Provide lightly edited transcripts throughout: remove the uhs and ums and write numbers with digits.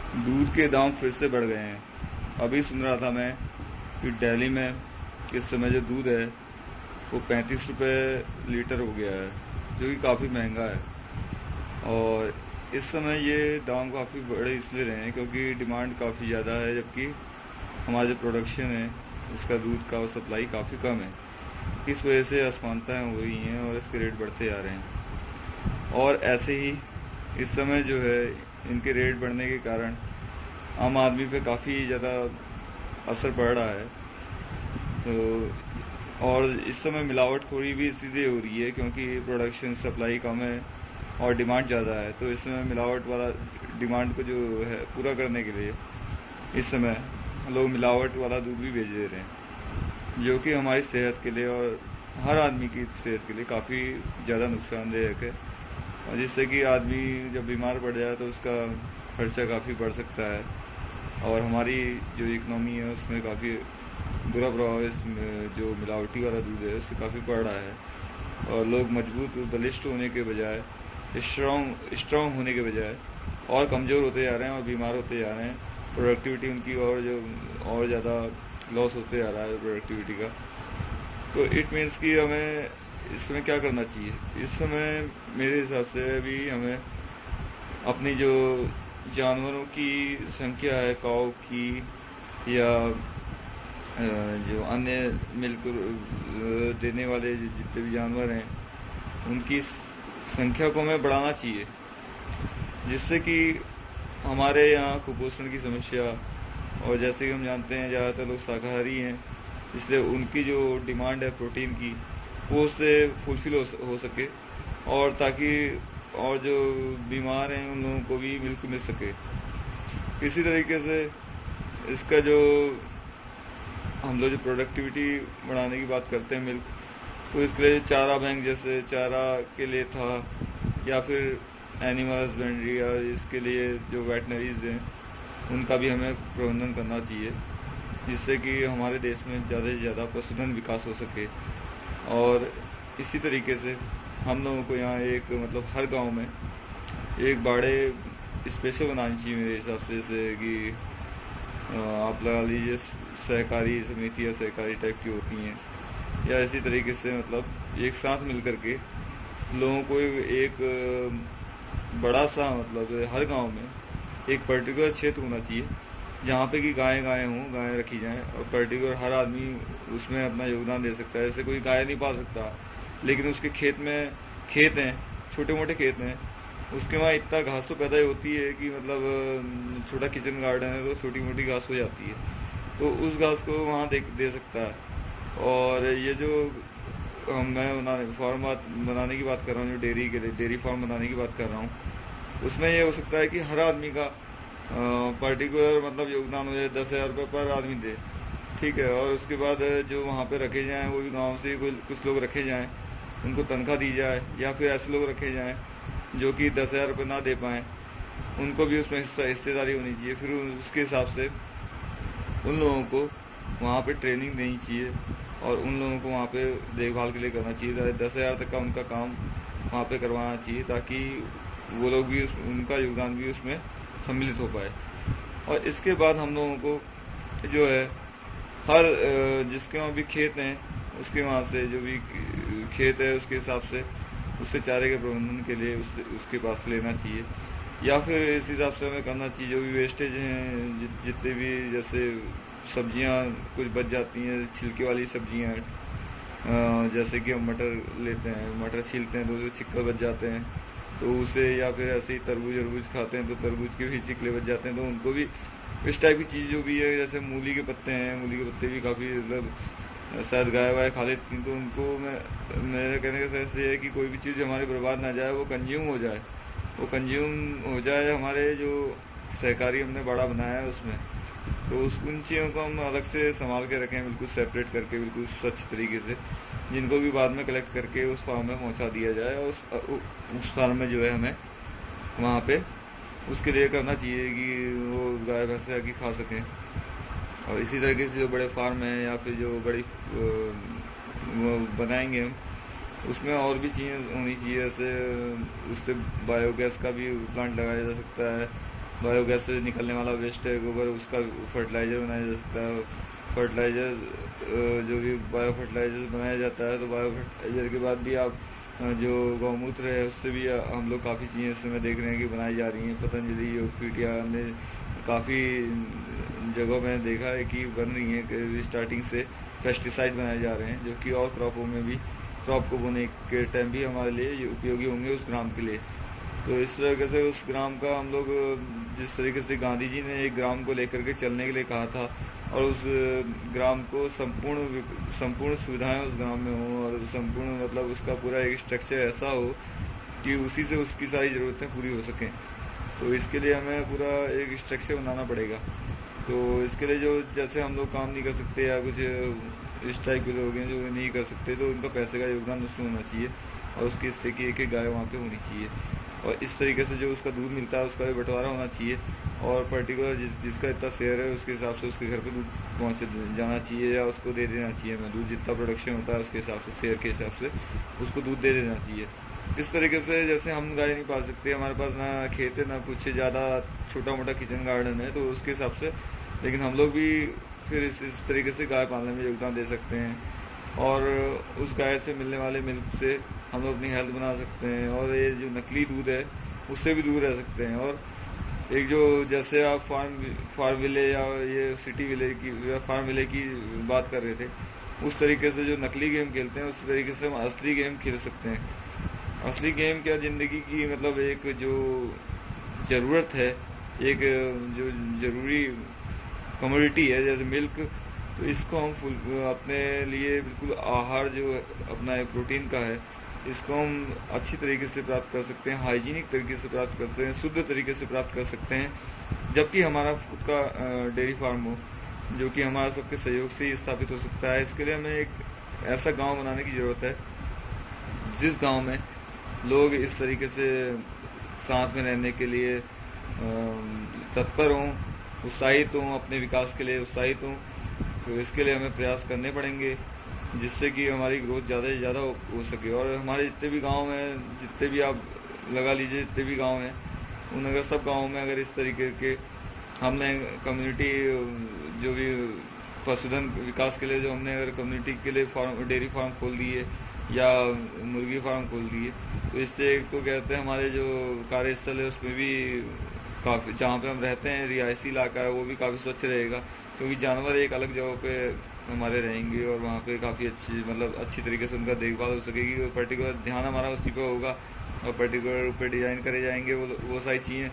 दूध के दाम फिर से बढ़ गए हैं। अभी सुन रहा था मैं कि दिल्ली में इस समय जो दूध है वो 35 रुपए लीटर हो गया है, जो कि काफ़ी महंगा है। और इस समय ये दाम काफ़ी बड़े इसलिए रहे हैं क्योंकि डिमांड काफ़ी ज़्यादा है, जबकि हमारा जो प्रोडक्शन है इसका दूध का सप्लाई काफ़ी कम है। इस वजह से असमानताएं हो रही हैं और इसके रेट बढ़ते जा रहे हैं। और ऐसे ही इस समय जो है इनके रेट बढ़ने के कारण आम आदमी पे काफ़ी ज़्यादा असर पड़ रहा है। तो और इस समय मिलावटखोरी भी इसलिए हो रही है क्योंकि प्रोडक्शन सप्लाई कम है और डिमांड ज़्यादा है। तो इस समय मिलावट वाला डिमांड को जो है पूरा करने के लिए इस समय लोग मिलावट वाला दूध भी बेच दे रहे हैं, जो कि हमारी सेहत के लिए और हर आदमी की सेहत के लिए काफ़ी ज़्यादा नुकसानदायक है। और जिससे कि आदमी जब बीमार पड़ जाए तो उसका खर्चा काफ़ी बढ़ सकता है और हमारी जो इकोनॉमी है उसमें काफ़ी बुरा प्रभाव इस जो मिलावटी वाला दूध है उससे काफ़ी पड़ रहा है। और लोग मजबूत बलिष्ठ होने के बजाय, स्ट्रॉन्ग होने के बजाय और कमज़ोर होते जा रहे हैं और बीमार होते जा रहे हैं। प्रोडक्टिविटी उनकी और ज़्यादा लॉस होते जा रहा है प्रोडक्टिविटी का। तो इट मीन्स कि हमें इस समय क्या करना चाहिए? इस समय मेरे हिसाब से अभी हमें अपनी जो जानवरों की संख्या है, काऊ की या जो अन्य मिल्क देने वाले जितने भी जानवर हैं उनकी संख्या को हमें बढ़ाना चाहिए, जिससे कि हमारे यहाँ कुपोषण की समस्या, और जैसे कि हम जानते हैं ज़्यादातर लोग शाकाहारी हैं, इसलिए उनकी जो डिमांड है प्रोटीन की वो उससे फुलफिल हो सके और ताकि और जो बीमार हैं उन लोगों को भी मिल्क मिल सके। इसी तरीके से इसका जो हम लोग जो प्रोडक्टिविटी बढ़ाने की बात करते हैं मिल्क, तो इसके लिए चारा बैंक जैसे चारा के लिए था या फिर एनिमल हस्बेंड्री और इसके लिए जो वेटनरीज हैं उनका भी हमें प्रबंधन करना चाहिए, जिससे कि हमारे देश में ज़्यादा से ज़्यादा पशुधन विकास हो सके। और इसी तरीके से हम लोगों को यहाँ एक मतलब हर गांव में एक बाड़े स्पेशल बनानी चाहिए मेरे हिसाब से, जैसे कि आप लगा लीजिए सहकारी समिति या सहकारी टाइप की होती हैं, या इसी तरीके से मतलब एक साथ मिल करके लोगों को एक बड़ा सा मतलब हर गांव में एक पर्टिकुलर क्षेत्र होना चाहिए जहाँ पे कि गायें हों, गायें रखी जाएं और पर्टिकुलर हर आदमी उसमें अपना योगदान दे सकता है। जैसे कोई गाय नहीं पाल सकता लेकिन उसके खेत हैं, छोटे मोटे खेत हैं, उसके वहाँ इतना घास तो पैदा होती है कि मतलब छोटा किचन गार्डन है तो छोटी मोटी घास हो जाती है, तो उस घास को वहाँ दे सकता है। और ये जो मैं फार्म बनाने की बात कर रहा हूँ, जो डेयरी के लिए डेयरी फार्म बनाने की बात कर रहा हूँ, उसमें ये हो सकता है कि हर आदमी का पर्टिकुलर मतलब योगदान हो जाए, 10,000 रुपये पर आदमी दे, ठीक है। और उसके बाद जो वहाँ पे रखे जाएं वो भी गाँव से कुछ लोग रखे जाएं, उनको तनख्वाह दी जाए, या फिर ऐसे लोग रखे जाएं जो कि 10,000 रुपये ना दे पाएँ, उनको भी उसमें हिस्सेदारी होनी चाहिए। फिर उसके हिसाब से उन लोगों को वहाँ पे ट्रेनिंग देनी चाहिए और उन लोगों को वहाँ पे देखभाल के लिए करना चाहिए। 10,000 तक का उनका काम वहाँ पे करवाना चाहिए ताकि वो लोग भी उनका योगदान भी उसमें सम्मिलित हो पाए। और इसके बाद हम लोगों को जो है हर जिसके वहाँ भी खेत हैं उसके वहाँ से जो भी खेत है उसके हिसाब से उससे चारे के प्रबंधन के लिए उसके पास लेना चाहिए, या फिर इस हिसाब से हमें करना चाहिए जो भी वेस्टेज हैं जितने भी जैसे सब्जियां कुछ बच जाती हैं, छिलके वाली सब्जियां, जैसे कि हम मटर लेते हैं, मटर छीलते हैं तो उसके छिक्कर बच जाते हैं तो उसे, या फिर ऐसे ही तरबूज खाते हैं तो तरबूज के भी छिकले बच जाते हैं, तो उनको भी इस टाइप की चीज़ जो भी है, जैसे मूली के पत्ते हैं, मूली के पत्ते भी काफ़ी मतलब शायद गाय वाय खा लेती हैं, तो उनको मेरे कहने का सेंस ये है कि कोई भी चीज़ हमारी बर्बाद ना जाए, वो कंज्यूम हो जाए हमारे जो सहकारी हमने बड़ा बनाया है उसमें, तो उन चीज़ों को हम अलग से संभाल के रखें, बिल्कुल सेपरेट करके, बिल्कुल स्वच्छ तरीके से, जिनको भी बाद में कलेक्ट करके उस फार्म में पहुंचा दिया जाए और उस फार्म में जो है हमें वहाँ पे उसके लिए करना चाहिए कि वो गाय भैंस आके खा सकें। और इसी तरीके से जो बड़े फार्म हैं या फिर जो बड़ी बनाएंगे हम, उसमें और भी चीज़ें होनी चाहिए, जैसे उससे बायोगैस का भी प्लांट लगाया जा सकता है, बायोगैस से निकलने वाला वेस्ट है गोबर, उसका फर्टिलाइजर बनाया जा सकता है। फर्टिलाइजर जो भी बायो फर्टिलाइजर बनाया जाता है, तो बायो फर्टिलाइजर के बाद भी आप जो गौमूत्र है उससे भी हम लोग काफ़ी चीज़ें इस समय देख रहे हैं कि बनाई जा रही हैं। पतंजलि योगपीठ या ने काफ़ी जगहों में देखा है कि बन रही हैं। स्टार्टिंग से पेस्टिसाइड बनाए जा रहे हैं जो कि और क्रॉपों में भी, क्रॉप को बोने के टाइम भी हमारे लिए उपयोगी होंगे उस ग्राम के लिए। तो इस तरीके से उस ग्राम का हम लोग, जिस तरीके से गांधी जी ने एक ग्राम को लेकर के चलने के लिए कहा था और उस ग्राम को संपूर्ण सुविधाएं उस ग्राम में हों और संपूर्ण मतलब उसका पूरा एक स्ट्रक्चर ऐसा हो कि उसी से उसकी सारी ज़रूरतें पूरी हो सकें, तो इसके लिए हमें पूरा एक स्ट्रक्चर बनाना पड़ेगा। तो इसके लिए जो जैसे हम लोग काम नहीं कर सकते या कुछ इस टाइप के लोग हैं जो नहीं कर सकते, तो उनका पैसे का योगदान उसमें होना चाहिए और उसके हिस्से की एक एक गाय वहाँ पे होनी चाहिए और इस तरीके से जो उसका दूध मिलता है उसका भी बंटवारा होना चाहिए और पर्टिकुलर जिसका इतना शेयर है उसके हिसाब से उसके घर पे दूध पहुँच जाना चाहिए या उसको दे देना चाहिए। मैं दूध जितना प्रोडक्शन होता है उसके हिसाब से, शेयर के हिसाब से उसको दूध दे देना चाहिए। इस तरीके से जैसे हम गाय नहीं पाल सकते, हमारे पास ना खेत है ना कुछ ज़्यादा छोटा मोटा किचन गार्डन है, तो उसके हिसाब से लेकिन हम लोग भी फिर इस तरीके से गाय पालने में योगदान दे सकते हैं और उस गाय से मिलने वाले मिल्क से हम लोग अपनी हेल्थ बना सकते हैं और ये जो नकली दूध है उससे भी दूर रह सकते हैं। और एक जो जैसे आप फार्म विलेज या ये सिटी विलेज की या फार्म विलेज की बात कर रहे थे, उस तरीके से जो नकली गेम खेलते हैं उस तरीके से हम असली गेम खेल सकते हैं। असली गेम क्या, जिंदगी की मतलब एक जो जरूरत है, एक जो जरूरी कमोडिटी है जैसे मिल्क, तो इसको हम अपने लिए बिल्कुल आहार जो अपना प्रोटीन का है इसको हम अच्छी तरीके से प्राप्त कर सकते हैं, हाइजीनिक तरीके से प्राप्त करते हैं, शुद्ध तरीके से प्राप्त कर सकते हैं। जबकि हमारा खुद का डेयरी फार्म हो जो कि हमारा सबके सहयोग से ही स्थापित हो सकता है। इसके लिए हमें एक ऐसा गांव बनाने की जरूरत है जिस गांव में लोग इस तरीके से साथ में रहने के लिए तत्पर हों, उत्साहित हों, अपने विकास के लिए उत्साहित हों। तो इसके लिए हमें प्रयास करने पड़ेंगे जिससे कि हमारी ग्रोथ ज़्यादा से ज़्यादा हो सके। और हमारे जितने भी गांव हैं, जितने भी आप लगा लीजिए जितने भी गांव हैं, उन अगर सब गांवों में अगर इस तरीके के हमने कम्युनिटी जो भी पशुधन विकास के लिए जो हमने अगर कम्युनिटी के लिए डेयरी फार्म खोल दिए या मुर्गी फार्म खोल दिए, तो इससे एक तो कहते हैं हमारे जो कार्यस्थल है उसमें भी काफ़ी, जहाँ पे हम रहते हैं रिहायशी इलाका है वो भी काफ़ी स्वच्छ रहेगा, क्योंकि जानवर एक अलग जगह पे हमारे रहेंगे और वहाँ पे काफ़ी अच्छी तरीके से उनका देखभाल हो सकेगी और पर्टिकुलर ध्यान हमारा उसी पे होगा और पर्टिकुलर रूप पे डिजाइन करे जाएंगे वो सारी चीज़ें।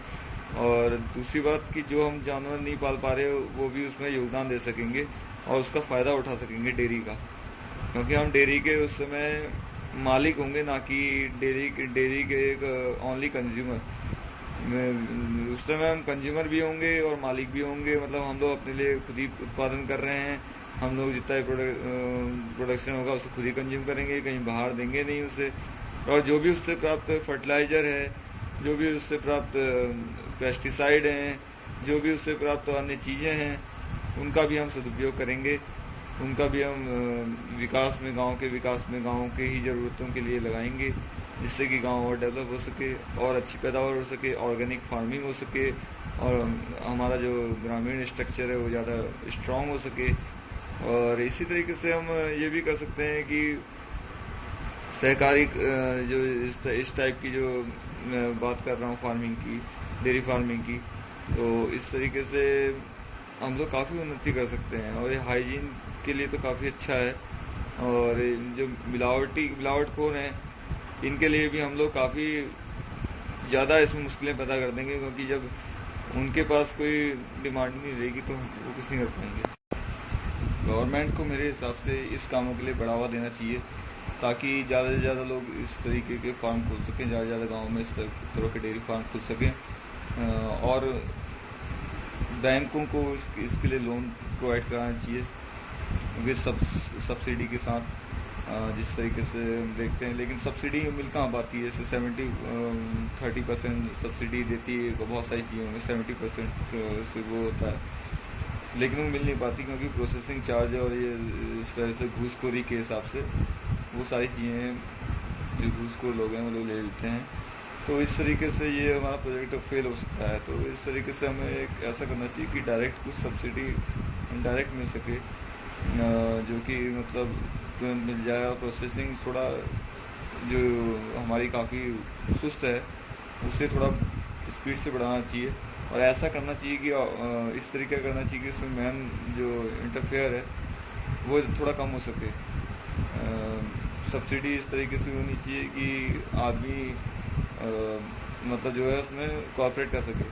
और दूसरी बात कि जो हम जानवर नहीं पाल पा रहे वो भी उसमें योगदान दे सकेंगे और उसका फ़ायदा उठा सकेंगे डेयरी का, क्योंकि हम डेयरी के उस समय मालिक होंगे, ना कि डेयरी के एक ओनली कंज्यूमर। उस समय हम कंज्यूमर भी होंगे और मालिक भी होंगे, मतलब हम लोग अपने लिए खुद ही उत्पादन कर रहे हैं। हम लोग जितना प्रोडक्शन होगा उसे खुद ही कंज्यूम करेंगे, कहीं बाहर देंगे नहीं उसे। और जो भी उससे प्राप्त फर्टिलाइजर है, जो भी उससे प्राप्त पेस्टिसाइड हैं, जो भी उससे प्राप्त अन्य चीज़ें हैं, उनका भी हम सदुपयोग करेंगे, उनका भी हम विकास में, गाँव के ही ज़रूरतों के लिए लगाएंगे, जिससे कि गांव और डेवलप हो सके और अच्छी पैदावार हो सके, ऑर्गेनिक फार्मिंग हो सके और हमारा जो ग्रामीण स्ट्रक्चर है वो ज़्यादा स्ट्रांग हो सके। और इसी तरीके से हम ये भी कर सकते हैं कि सहकारी जो इस टाइप की जो मैं बात कर रहा हूँ फार्मिंग की, डेयरी फार्मिंग की, तो इस तरीके से हम लोग काफ़ी उन्नति कर सकते हैं और ये हाइजीन के लिए तो काफ़ी अच्छा है। और जो मिलावटखोर हैं इनके लिए भी हम लोग काफ़ी ज़्यादा इसमें मुश्किलें पैदा कर देंगे, क्योंकि जब उनके पास कोई डिमांड नहीं रहेगी तो वो कुछ नहीं कर पाएंगे। गवर्नमेंट को मेरे हिसाब से इस कामों के लिए बढ़ावा देना चाहिए ताकि ज़्यादा से ज़्यादा लोग इस तरीके के फार्म खोल सकें, ज़्यादा से ज़्यादा गाँव में इस तरह के डेयरी फार्म खोल सकें और बैंकों को इसके लिए लोन प्रोवाइड कराना चाहिए, क्योंकि सब्सिडी के साथ जिस तरीके से देखते हैं, लेकिन सब्सिडी मिल कहाँ पाती है। 30% सब्सिडी देती है बहुत सारी चीज़ों में, 70% से वो होता है, लेकिन वो मिल नहीं पाती क्योंकि प्रोसेसिंग चार्ज और ये इस तरह से घूसखोरी के हिसाब से वो सारी चीज़ें जो घूसखोर लोग हैं वो लोग ले लेते हैं तो इस तरीके से ये हमारा प्रोजेक्ट फेल हो सकता है। तो इस तरीके से हमें एक ऐसा करना चाहिए कि डायरेक्ट कुछ सब्सिडी डायरेक्ट मिल सके, जो कि मतलब तुरंत मिल जाए, और प्रोसेसिंग थोड़ा जो हमारी काफ़ी सुस्त है उससे थोड़ा स्पीड से बढ़ाना चाहिए। और ऐसा करना चाहिए कि इस तरीके करना चाहिए कि उसमें मैन जो इंटरफेयर है वो थोड़ा कम हो सके। सब्सिडी इस तरीके से होनी चाहिए कि आदमी मतलब जो है उसमें कॉपरेट कर सके।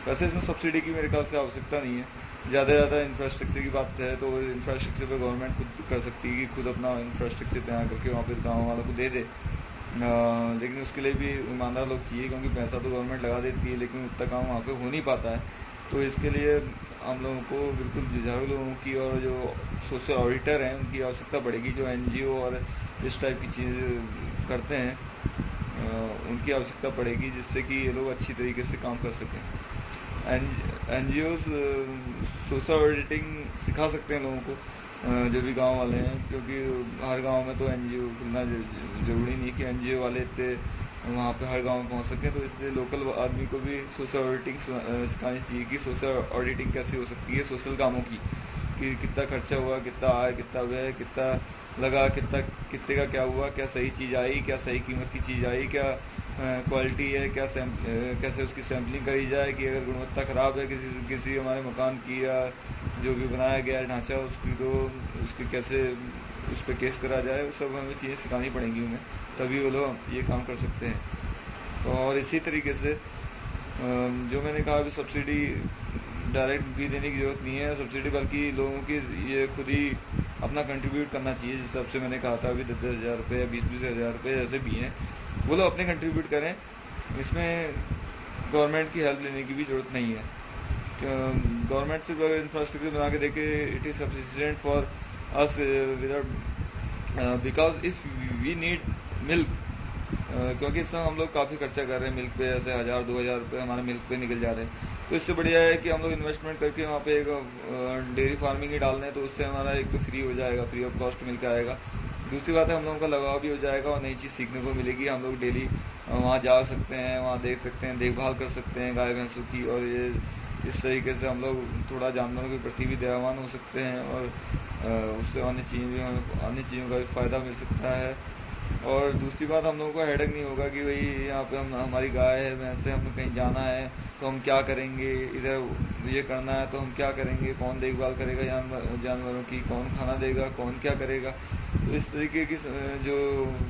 वैसे इसमें सब्सिडी की मेरे ख्याल से आवश्यकता नहीं है। ज़्यादा से ज़्यादा इंफ्रास्ट्रक्चर की बात है तो इंफ्रास्ट्रक्चर पे गवर्नमेंट खुद कर सकती है कि खुद अपना इंफ्रास्ट्रक्चर तैयार करके वहाँ पे गाँव वालों को दे दे। लेकिन उसके लिए भी ईमानदार लोग चाहिए, क्योंकि पैसा तो गवर्नमेंट लगा देती है लेकिन उतना काम वहाँ पे हो नहीं पाता है। तो इसके लिए हम लोगों को बिल्कुल जुझारू लोगों की और जो सोशल ऑडिटर हैं उनकी आवश्यकता पड़ेगी, जो एनजीओ और इस टाइप की चीज़ करते हैं उनकी आवश्यकता पड़ेगी, जिससे कि ये लोग अच्छी तरीके से काम कर सकें। एनजीओ सोशल ऑडिटिंग सिखा सकते हैं लोगों को, जो भी गांव वाले हैं, क्योंकि हर गांव में तो एनजीओ खुलना जरूरी नहीं कि एनजीओ वाले इतने वहाँ पे हर गांव में पहुँच सके। तो इसलिए लोकल आदमी को भी सोशल ऑडिटिंग सिखानी चाहिए कि सोशल ऑडिटिंग कैसे हो सकती है सोशल कामों की, कि कितना खर्चा हुआ, कितना आया, कितना व्यय, कितना लगा, कितने का क्या हुआ, क्या सही चीज़ आई, क्या सही कीमत की चीज़ आई, क्या क्वालिटी है, क्या कैसे उसकी सैम्पलिंग करी जाए कि अगर गुणवत्ता खराब है किसी हमारे मकान की या जो भी बनाया गया है ढांचा उसकी, तो उसकी कैसे उस पर केस करा जाए। वो सब हमें चीज़ें सिखानी पड़ेंगी उन्हें, तभी वो लोग ये काम कर सकते हैं। और इसी तरीके से जो मैंने कहा अभी सब्सिडी डायरेक्ट भी देने की जरूरत नहीं है सब्सिडी, बल्कि लोगों की ये खुद ही अपना कंट्रीब्यूट करना चाहिए। जिस हिसाब से मैंने कहा था अभी 10-10 हज़ार रुपये या 20-20 हज़ार रुपये जैसे भी हैं, वो लोग अपने कंट्रीब्यूट करें। इसमें गवर्नमेंट की हेल्प लेने की भी जरूरत नहीं है। गवर्नमेंट सिर्फ अगर इंफ्रास्ट्रक्चर बना के देखे, it is sufficient for us without, because if we need milk, क्योंकि इसमें हम लोग काफ़ी खर्चा कर रहे हैं मिल्क पे, ऐसे 1000-2000 रुपये हमारे मिल्क पे निकल जा रहे हैं। तो इससे बढ़िया है कि हम लोग इन्वेस्टमेंट करके वहाँ पे एक डेयरी फार्मिंग ही डाल दें, तो उससे हमारा एक तो फ्री हो जाएगा, फ्री ऑफ कॉस्ट मिल के आएगा। दूसरी बात है हम लोगों का लगाव भी हो जाएगा और नई चीज़ सीखने को मिलेगी। हम लोग डेली वहाँ जा सकते हैं, वहाँ देख सकते हैं, देखभाल कर सकते हैं गाय भैंसों की, और ये इस तरीके से हम लोग थोड़ा जानवरों के प्रति भी दयावान हो सकते हैं, और उससे अन्य चीज़ों का भी फायदा मिल सकता है। और दूसरी बात, हम लोगों को हेडेक नहीं होगा कि भाई यहाँ पे हमारी गाय है, भैंस है, हमें कहीं जाना है तो हम क्या करेंगे, इधर ये करना है तो हम क्या करेंगे, कौन देखभाल करेगा जानवरों की, कौन खाना देगा, कौन क्या करेगा। तो इस तरीके की जो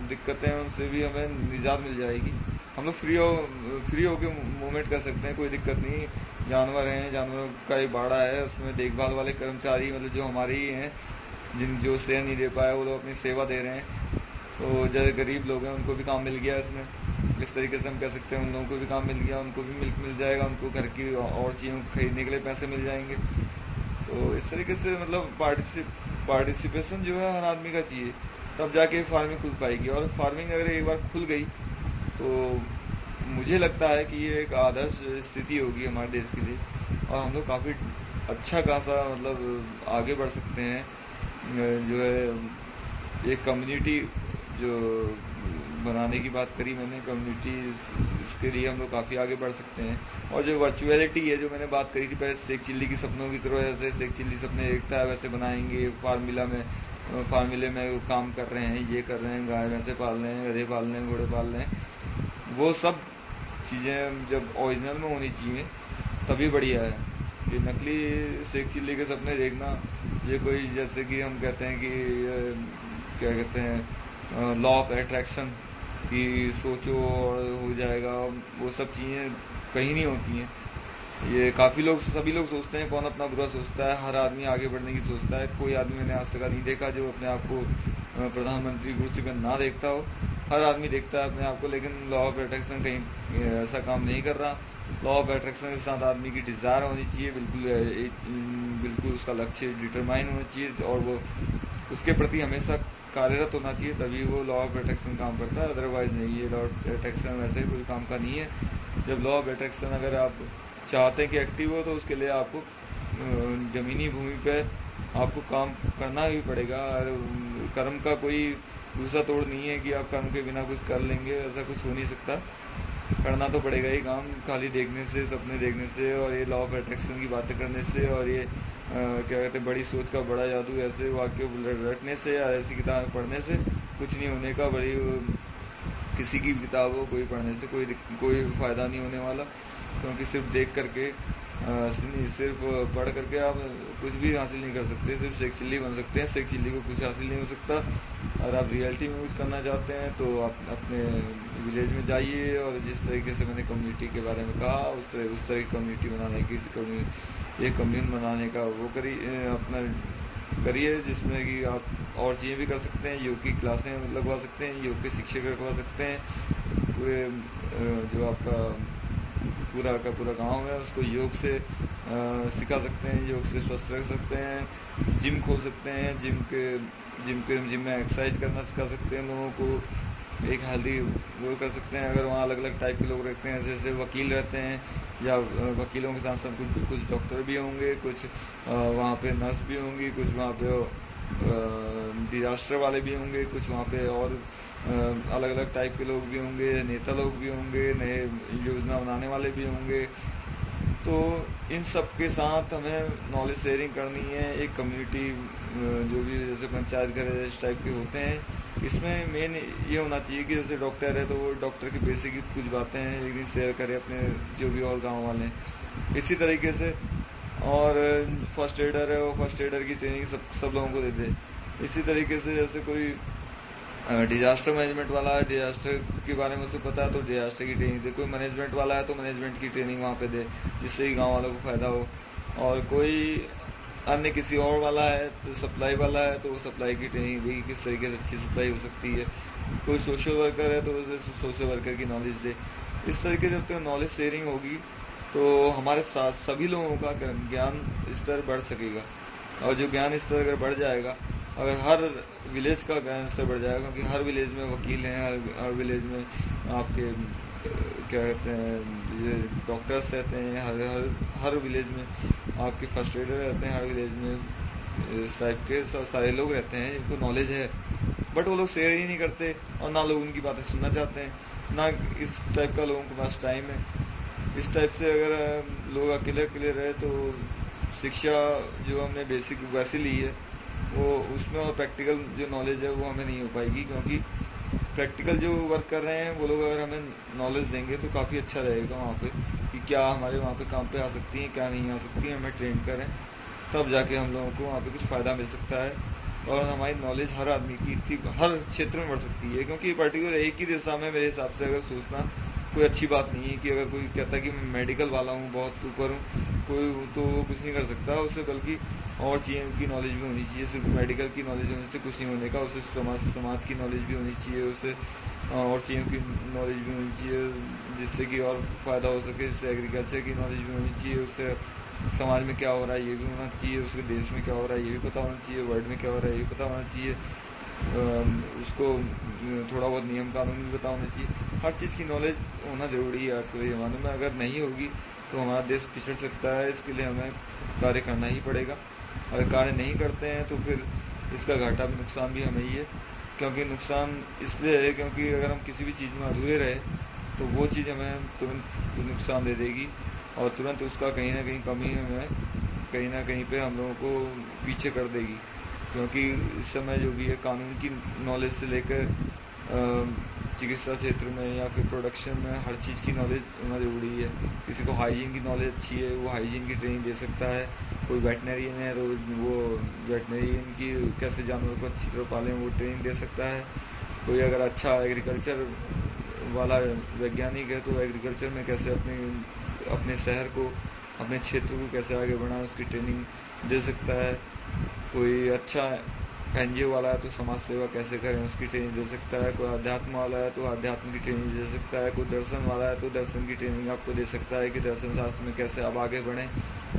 दिक्कतें हैं उनसे भी हमें निजात मिल जाएगी। हम लोग फ्री होके मूवमेंट कर सकते हैं, कोई दिक्कत नहीं। जानवर हैं, जानवरों का एक बाड़ा है, उसमें देखभाल वाले कर्मचारी मतलब जो हमारे ही हैं, जो शेयर नहीं दे पाए वो लोग अपनी सेवा दे रहे हैं। तो जैसे गरीब लोग हैं उनको भी काम मिल गया इसमें, इस तरीके से हम कह सकते हैं उन लोगों को भी काम मिल गया, उनको भी मिल्क मिल जाएगा, उनको घर की और चीज़ों को खरीदने के लिए पैसे मिल जाएंगे। तो इस तरीके से मतलब पार्टिसिपेशन जो है हर आदमी का चाहिए, तब जाके फार्मिंग खुल पाएगी। और फार्मिंग अगर एक बार खुल गई तो मुझे लगता है कि ये एक आदर्श स्थिति होगी हमारे देश के लिए, और हम लोग काफ़ी अच्छा खासा मतलब आगे बढ़ सकते हैं। जो है एक कम्युनिटी जो बनाने की बात करी मैंने, कम्युनिटी, उसके लिए हम लोग काफ़ी आगे बढ़ सकते हैं। और जो वर्चुअलिटी है जो मैंने बात करी थी पहले, शेख चिल्ली की सपनों की तरह, जैसे शेख चिल्ली सपने एक था वैसे बनाएंगे। फार्मूले में काम कर रहे हैं, ये कर रहे हैं, गाय भैंसे पाल रहे हैं, गधे पाल रहे हैं, घोड़े पाल रहे हैं, वो सब चीज़ें जब ओरिजिनल में होनी चाहिए तभी बढ़िया है। ये नकली शेख चिल्ली के सपने देखना, ये कोई जैसे कि हम कहते हैं कि क्या कहते हैं लॉ ऑफ अट्रैक्शन की सोचो और हो जाएगा, वो सब चीज़ें कहीं नहीं होती हैं। ये सभी लोग सोचते हैं, कौन अपना बुरा सोचता है, हर आदमी आगे बढ़ने की सोचता है। कोई आदमी मैंने आज तक नहीं देखा जो अपने आप को प्रधानमंत्री कुर्सी पर ना देखता हो, हर आदमी देखता है अपने आप को। लेकिन लॉ ऑफ अट्रैक्शन कहीं ऐसा काम नहीं कर रहा। लॉ ऑफ अट्रैक्शन के साथ आदमी की डिजायर होनी चाहिए, बिल्कुल उसका लक्ष्य डिटरमाइन होना चाहिए और वो उसके प्रति हमेशा कार्यरत होना चाहिए, तभी वो लॉ ऑफ अट्रैक्शन काम करता है। अदरवाइज नहीं, ये लॉ ऑफ अट्रैक्शन वैसे कोई काम का नहीं है। जब लॉ ऑफ अट्रैक्शन अगर आप चाहते हैं कि एक्टिव हो तो उसके लिए आपको जमीनी भूमि पे आपको काम करना भी पड़ेगा। और कर्म का कोई दूसरा तोड़ नहीं है कि आप कर्म के बिना कुछ कर लेंगे, ऐसा कुछ हो नहीं सकता। करना तो पड़ेगा ही काम, खाली देखने से, सपने देखने से और ये लॉ ऑफ अट्रैक्शन की बातें करने से और ये क्या कहते हैं बड़ी सोच का बड़ा जादू ऐसे वाक्य रटने से या ऐसी किताबें पढ़ने से कुछ नहीं होने का। बड़ी किसी की किताब हो कोई पढ़ने से कोई फायदा नहीं होने वाला, क्योंकि सिर्फ देख करके सिर्फ पढ़ करके आप कुछ भी हासिल नहीं कर सकते। सिर्फ शेख चिल्ली बन सकते हैं, शेख चिल्ली को कुछ हासिल नहीं हो सकता। अगर आप रियलिटी में कुछ करना चाहते हैं तो आप अपने विलेज में जाइए और जिस तरीके से मैंने कम्युनिटी के बारे में कहा उस तरह की कम्युनिटी बनाने की, एक कम्यून बनाने का वो अपना करिए, जिसमें कि आप और चीजें भी कर सकते हैं। योग की क्लासें लगवा सकते हैं, योग के शिक्षक रखवा सकते हैं। पूरे जो आपका पूरा का पूरा गांव है उसको योग से सिखा सकते हैं, योग से स्वस्थ रख सकते हैं। जिम खोल सकते हैं, जिम में एक्सरसाइज करना सिखा सकते हैं लोगों को, एक हेल्दी वो कर सकते हैं। अगर वहाँ अलग अलग टाइप के लोग रहते हैं, जैसे वकील रहते हैं या वकीलों के साथ साथ कुछ डॉक्टर भी होंगे, कुछ वहाँ पे नर्स भी होंगी, कुछ वहाँ पे डिजास्टर वाले भी होंगे, कुछ वहाँ पे और अलग अलग टाइप के लोग भी होंगे, नेता लोग भी होंगे, नए योजना बनाने वाले भी होंगे। तो इन सब के साथ हमें नॉलेज शेयरिंग करनी है। एक कम्युनिटी जो भी जैसे पंचायत घर इस टाइप के होते हैं, इसमें मेन ये होना चाहिए कि जैसे डॉक्टर है तो वो डॉक्टर की बेसिक कुछ बातें हैं एक दिन शेयर करे अपने जो भी और गांव वाले हैं। इसी तरीके से और फर्स्ट एडर है वो फर्स्ट एडर की ट्रेनिंग सब लोगों को दे दे। इसी तरीके से जैसे कोई डिजास्टर मैनेजमेंट वाला है, डिजास्टर के बारे में उसे पता है तो डिजास्टर की ट्रेनिंग दे। कोई मैनेजमेंट वाला है तो मैनेजमेंट की ट्रेनिंग वहाँ पे दे, जिससे कि गांव वालों को फायदा हो। और कोई अन्य किसी और वाला है तो सप्लाई वाला है तो वो सप्लाई की ट्रेनिंग देगी, किस तरीके से अच्छी सप्लाई हो सकती है। कोई सोशल वर्कर है तो उसे सोशल वर्कर की नॉलेज दे। इस तरीके से जब तक नॉलेज शेयरिंग होगी तो हमारे साथ सभी लोगों का ज्ञान स्तर बढ़ सकेगा। और जो ज्ञान स्तर अगर बढ़ जाएगा, अगर हर विलेज का ज्ञान स्तर बढ़ जाएगा, क्योंकि हर विलेज में वकील हैं, हर विलेज में आपके क्या कहते हैं ये डॉक्टर्स रहते हैं, हर विलेज में आपके फर्स्ट एडर रहते हैं, हर विलेज में इस टाइप के सारे लोग रहते हैं जिनको नॉलेज है, बट वो लोग शेयर ही नहीं करते और ना लोग उनकी बातें सुनना चाहते हैं, ना इस टाइप का लोगों के पास टाइम है। इस टाइप से अगर लोग अकेले रहे तो शिक्षा जो हमने बेसिक वैसे ली है वो उसमें और प्रैक्टिकल जो नॉलेज है वो हमें नहीं हो पाएगी। क्योंकि प्रैक्टिकल जो वर्क कर रहे हैं वो लोग अगर हमें नॉलेज देंगे तो काफी अच्छा रहेगा वहाँ पे, कि क्या हमारे वहाँ पे काम पे आ सकती है, क्या नहीं आ सकती है, हमें ट्रेन करें, तब जाके हम लोगों को वहाँ पे कुछ फायदा मिल सकता है। और हमारी नॉलेज हर आदमी की हर क्षेत्र में बढ़ सकती है। क्योंकि पर्टिकुलर एक ही दिशा में मेरे हिसाब से अगर सोचना कोई अच्छी बात नहीं है, कि अगर कोई कहता है कि मैं मेडिकल वाला हूँ, बहुत ऊपर हूँ, कोई तो कुछ नहीं कर सकता उससे, बल्कि और चीज़ों की नॉलेज भी होनी चाहिए। सिर्फ मेडिकल की नॉलेज होने से कुछ नहीं होने का, उसे समाज की नॉलेज भी होनी चाहिए, उसे और चीज़ों की नॉलेज भी होनी चाहिए जिससे कि और फायदा हो सके। जैसे एग्रीकल्चर की नॉलेज भी होनी चाहिए, उससे समाज में क्या हो रहा है ये भी होना चाहिए, उसके देश में क्या हो रहा है ये भी पता होना चाहिए, वर्ल्ड में क्या हो रहा है ये भी पता होना चाहिए, उसको थोड़ा बहुत नियम कानून भी पता होना चाहिए। हर चीज़ की नॉलेज होना जरूरी है आज के ज़माने में। अगर नहीं होगी तो हमारा देश पिछड़ सकता है। इसके लिए हमें कार्य करना ही पड़ेगा। अगर कार्य नहीं करते हैं तो फिर इसका घाटा भी नुकसान भी हमें ही है। क्योंकि नुकसान इसलिए है क्योंकि अगर हम किसी भी चीज़ में अधूरे रहे तो वो चीज़ हमें तुरंत नुकसान दे देगी और तुरंत उसका कहीं ना कहीं कमी हमें कहीं ना कहीं पे हम लोगों को पीछे कर देगी। क्योंकि इस समय जो भी है कानून की नॉलेज से लेकर चिकित्सा क्षेत्र में या फिर प्रोडक्शन में हर चीज़ की नॉलेज होना जरूरी है। किसी को हाइजीन की नॉलेज अच्छी है वो हाइजीन की ट्रेनिंग दे सकता है। कोई वेटनरियन है तो वो वेटनरियन की कैसे जानवरों को अच्छी तरह पालें वो ट्रेनिंग दे सकता है। कोई अगर अच्छा एग्रीकल्चर वाला वैज्ञानिक है तो एग्रीकल्चर में कैसे अपने शहर को अपने क्षेत्र को कैसे आगे बढ़ाएं उसकी ट्रेनिंग दे सकता है। कोई अच्छा एनजीओ वाला है तो समाज सेवा कैसे करें उसकी ट्रेनिंग दे सकता है। कोई अध्यात्म वाला है तो अध्यात्म की ट्रेनिंग दे सकता है। कोई दर्शन वाला है तो दर्शन की ट्रेनिंग आपको दे सकता है कि दर्शन शास्त्र में कैसे आप आगे बढ़ें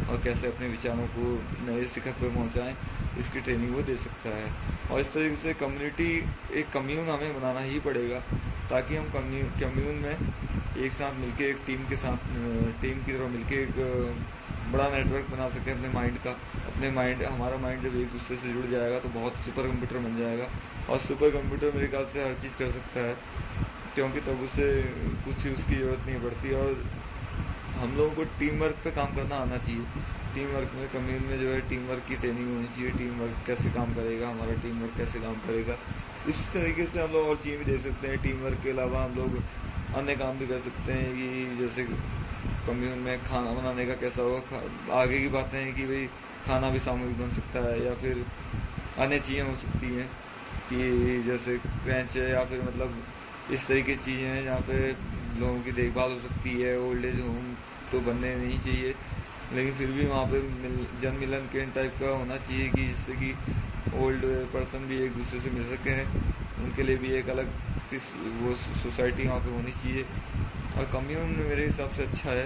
और कैसे अपने विचारों को नए शिखर पर पहुंचाएं, इसकी ट्रेनिंग वो दे सकता है। और इस तरीके से कम्युनिटी एक कम्यून हमें बनाना ही पड़ेगा ताकि हम कम्यून में एक साथ मिलके एक टीम की तरह मिलके एक बड़ा नेटवर्क बना सके अपने माइंड का। हमारा माइंड जब एक दूसरे से जुड़ जाएगा तो बहुत सुपर कंप्यूटर बन जाएगा और सुपर कंप्यूटर मेरे ख्याल से हर चीज़ कर सकता है। क्योंकि तब उसे कुछ उसकी जरूरत नहीं पड़ती। और हम लोगों को टीम वर्क पे काम करना आना चाहिए। टीम वर्क में कम्युन में जो है टीम वर्क की ट्रेनिंग होनी चाहिए। टीम वर्क कैसे काम करेगा, हमारा टीम वर्क कैसे काम करेगा, इस तरीके से हम लोग और चीजें भी दे सकते हैं। टीम वर्क के अलावा हम लोग अन्य काम भी कर सकते हैं कि जैसे कम्युन में खाना बनाने का कैसा होगा, आगे की बातें हैं कि भाई खाना भी सामूहिक बन सकता है, या फिर अन्य चीजें हो सकती हैं कि जैसे क्रैंच है, या फिर मतलब इस तरीके की चीजें हैं जहाँ पे लोगों की देखभाल हो सकती है। ओल्ड एज होम तो बनने नहीं चाहिए, लेकिन फिर भी वहाँ पे जन मिलन के टाइप का होना चाहिए कि जिससे कि ओल्ड पर्सन भी एक दूसरे से मिल सके हैं। उनके लिए भी एक अलग सी वो सोसाइटी वहाँ पे होनी चाहिए। और कम्यून मेरे हिसाब से अच्छा है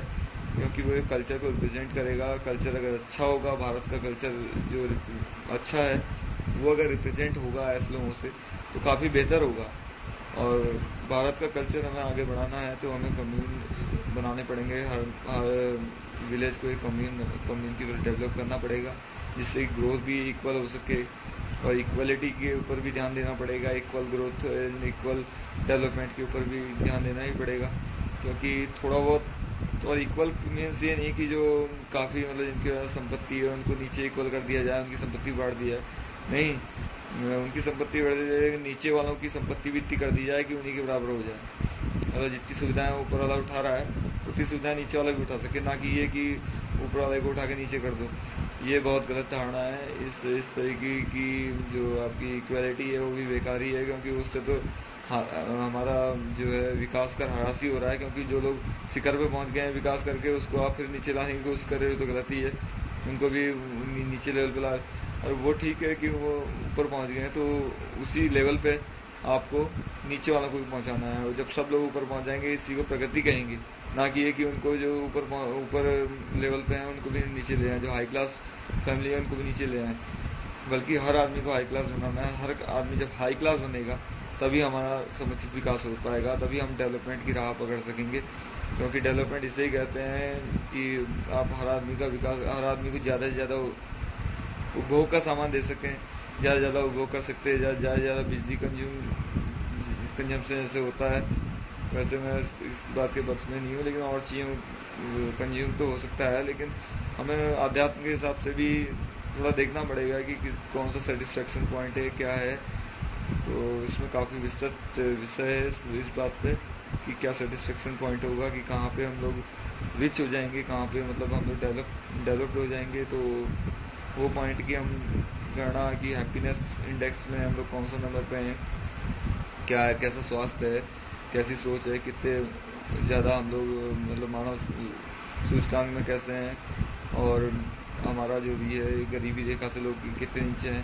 क्योंकि वो एक कल्चर को रिप्रेजेंट करेगा। कल्चर अगर अच्छा होगा, भारत का कल्चर जो अच्छा है वो अगर रिप्रेजेंट होगा ऐसे लोगों से तो काफ़ी बेहतर होगा। और भारत का कल्चर हमें आगे बढ़ाना है तो हमें कम्यून बनाने पड़ेंगे। हर विलेज को एक कम्युनिटी को डेवलप करना पड़ेगा जिससे ग्रोथ भी इक्वल हो सके। और इक्वलिटी के ऊपर भी ध्यान देना पड़ेगा। Equal growth and equal development के ऊपर भी ध्यान देना ही पड़ेगा, क्योंकि थोड़ा बहुत और इक्वल मीन्स ये नहीं कि जो काफ़ी मतलब जिनके पास संपत्ति है उनको नीचे इक्वल कर दिया जाए, उनकी संपत्ति बढ़ा दी जाए। नहीं, उनकी संपत्ति बढ़ दी जाए, नीचे वालों की संपत्ति भी इतनी कर दी जाए कि उन्हीं के बराबर हो जाए। मतलब जितनी सुविधाएं ऊपर वाला उठा रहा है उतनी सुविधाएं नीचे वाला भी उठा सके, ना कि ये कि ऊपर वाले को उठा के नीचे कर दो। ये बहुत गलत धारणा है। इस तरीके की जो आपकी इक्वालिटी है वो भी बेकार ही है, क्योंकि उससे तो हमारा जो है विकास का ह्रास ही हो रहा है। क्योंकि जो लोग शिखर पे पहुंच गए हैं विकास करके, उसको आप फिर नीचे लाने की कोशिश कर रहे हो तो गलत ही है। उनको भी नीचे लेवल पे ला, और वो ठीक है कि वो ऊपर पहुंच गए हैं तो उसी लेवल पे आपको नीचे वालों को भी पहुंचाना है। और जब सब लोग ऊपर पहुंच जाएंगे इसी को प्रगति कहेंगे, ना कि ये कि उनको जो ऊपर लेवल पे हैं उनको भी नीचे ले आए, जो हाई क्लास फैमिली है उनको भी नीचे ले आए। बल्कि हर आदमी को हाई क्लास बनाना है। हर आदमी जब हाई क्लास बनेगा तभी हमारा समुचित विकास हो पाएगा, तभी हम डेवलपमेंट की राह पकड़ सकेंगे। क्योंकि डेवलपमेंट इसे ही कहते हैं कि आप हर आदमी का विकास, हर आदमी को ज्यादा से ज्यादा उपभोग का सामान दे सकें, ज्यादा से ज्यादा उपभोग कर सकते हैं, ज्यादा से ज्यादा बिजली कंजम्पशन जैसे होता है। वैसे मैं इस बात के पक्ष में नहीं हूँ, लेकिन और चीजें कंज्यूम तो हो सकता है, लेकिन हमें आध्यात्म के हिसाब से भी थोड़ा देखना पड़ेगा कि कौन सा सेटिस्फेक्शन पॉइंट है, क्या है। तो इसमें काफी विस्तृत विषय है इस बात पे कि क्या सेटिस्फेक्शन पॉइंट होगा, कि कहाँ पे हम लोग रिच हो जाएंगे, कहाँ पे मतलब हम लोग डेवलप्ड हो जाएंगे। तो वो पॉइंट की हम गणना की हैप्पीनेस इंडेक्स में हम लोग कौन सा नंबर पे हैं, क्या है, कैसा स्वास्थ्य है, कैसी सोच है, कितने ज्यादा हम लोग मतलब मानव सूचकांक में कैसे हैं, और हमारा जो भी है गरीबी रेखा से लोग कितने नीचे हैं,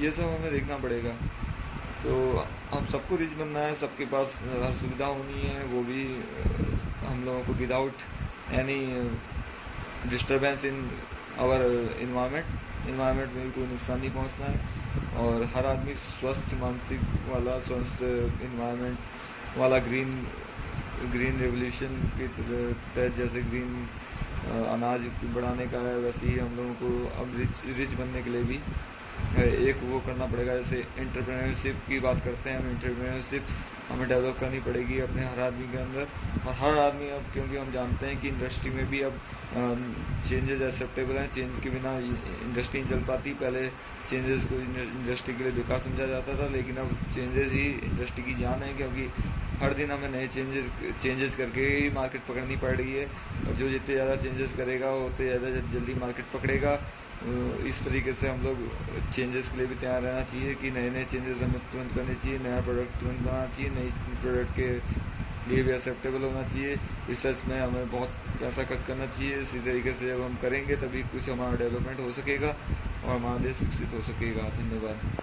ये सब हमें देखना पड़ेगा। तो हम सबको रिच बनना है, सबके पास हर सुविधा होनी है, वो भी हम लोगों को without any disturbance in our environment में भी कोई नुकसान नहीं पहुंचना है। और हर आदमी स्वस्थ मानसिक वाला, स्वस्थ इन्वायरमेंट वाला, ग्रीन रेवोल्यूशन के तहत जैसे ग्रीन अनाज बढ़ाने का है, वैसे ही हम लोगों को अब रिच बनने के लिए भी एक वो करना पड़ेगा। जैसे एंटरप्रेन्योरशिप की बात करते हैं हम, एंटरप्रेन्योरशिप हमें डेवलप करनी पड़ेगी अपने हर आदमी के अंदर। और हर आदमी अब, क्योंकि हम जानते हैं कि इंडस्ट्री में भी अब चेंजेस एक्सेप्टेबल हैं, चेंज के बिना इंडस्ट्री नहीं चल पाती। पहले चेंजेस को इंडस्ट्री के लिए बेकार समझा जाता था, लेकिन अब चेंजेस ही इंडस्ट्री की जान है, क्योंकि हर दिन हमें नए चेंजेस करके ही मार्केट पकड़नी पड़ रही है। और जो जितने ज़्यादा चेंजेस करेगा उतने ज़्यादा जल्दी मार्केट पकड़ेगा। इस तरीके से हम लोग चेंजेस के लिए भी तैयार रहना चाहिए कि नए नए चेंजेस हमें तुरंत करने चाहिए, नया प्रोडक्ट तुरंत बनाना चाहिए, नई प्रोडक्ट के लिए भी एक्सेप्टेबल होना चाहिए। रिसर्च में हमें बहुत पैसा खर्च करना चाहिए। इसी तरीके से जब हम करेंगे तभी कुछ हमारा डेवलपमेंट हो सकेगा और हमारा देश विकसित हो सकेगा। धन्यवाद।